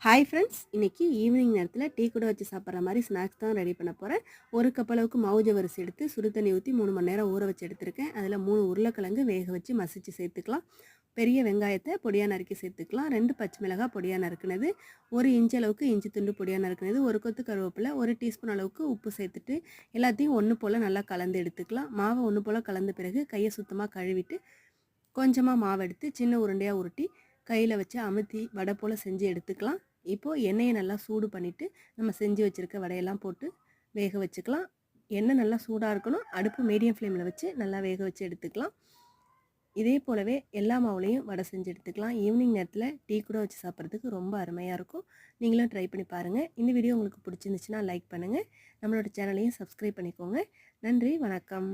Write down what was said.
Hi friends, இன்றைக்கி evening நேரத்தில் tea கூட வச்சு சாப்பிட்ற மாதிரி ஸ்நாக்ஸ் தான் ரெடி பண்ண போகிறேன். ஒரு கப் அளவுக்கு மாவு ஜவரிசி எடுத்து சுடு தண்ணி ஊற்றி 3 மணி நேரம் ஊற வச்சு எடுத்திருக்கேன். அதில் 3 உருளைக்கிழங்கு வேக வச்சு மசிச்சு சேர்த்துக்கலாம். பெரிய வெங்காயத்தை பொடியாக நறுக்கி சேர்த்துக்கலாம். 2 பச்சை மிளகாய் பொடியாக நறுக்குனது, 1 இன்ச் அளவுக்கு இஞ்சி துண்டு பொடியாக நறுக்குனது, 1 கொத்து கருவேப்பிலை, 1 டீஸ்பூன் அளவுக்கு உப்பு சேர்த்துட்டு எல்லாத்தையும் ஒன்று போல் நல்லா கலந்து எடுத்துக்கலாம். மாவை ஒன்று போல் கலந்த பிறகு கையை சுத்தமாக கழுவிட்டு கொஞ்சமாக மாவு எடுத்து சின்ன உருண்டையாக உருட்டி கையில் வச்சு அமுத்தி வடை போல் செஞ்சு எடுத்துக்கலாம். இப்போது எண்ணெயை நல்லா சூடு பண்ணிவிட்டு நம்ம செஞ்சு வச்சுருக்க வடையெல்லாம் போட்டு வேக வச்சுக்கலாம். எண்ணெய் நல்லா சூடாக இருக்கணும். அடுப்பு மீடியம் ஃப்ளேமில் வச்சு நல்லா வேக வச்சு எடுத்துக்கலாம். இதே போலவே எல்லா மாவுலையும் வடை செஞ்சு எடுத்துக்கலாம். ஈவினிங் நேரத்தில் டீ கூட வச்சு சாப்பிட்றதுக்கு ரொம்ப அருமையாக இருக்கும். நீங்களும் ட்ரை பண்ணி பாருங்கள். இந்த வீடியோ உங்களுக்கு பிடிச்சிருந்துச்சுன்னா லைக் பண்ணுங்கள். நம்மளோட சேனலையும் சப்ஸ்கிரைப் பண்ணிக்கோங்க. நன்றி, வணக்கம்.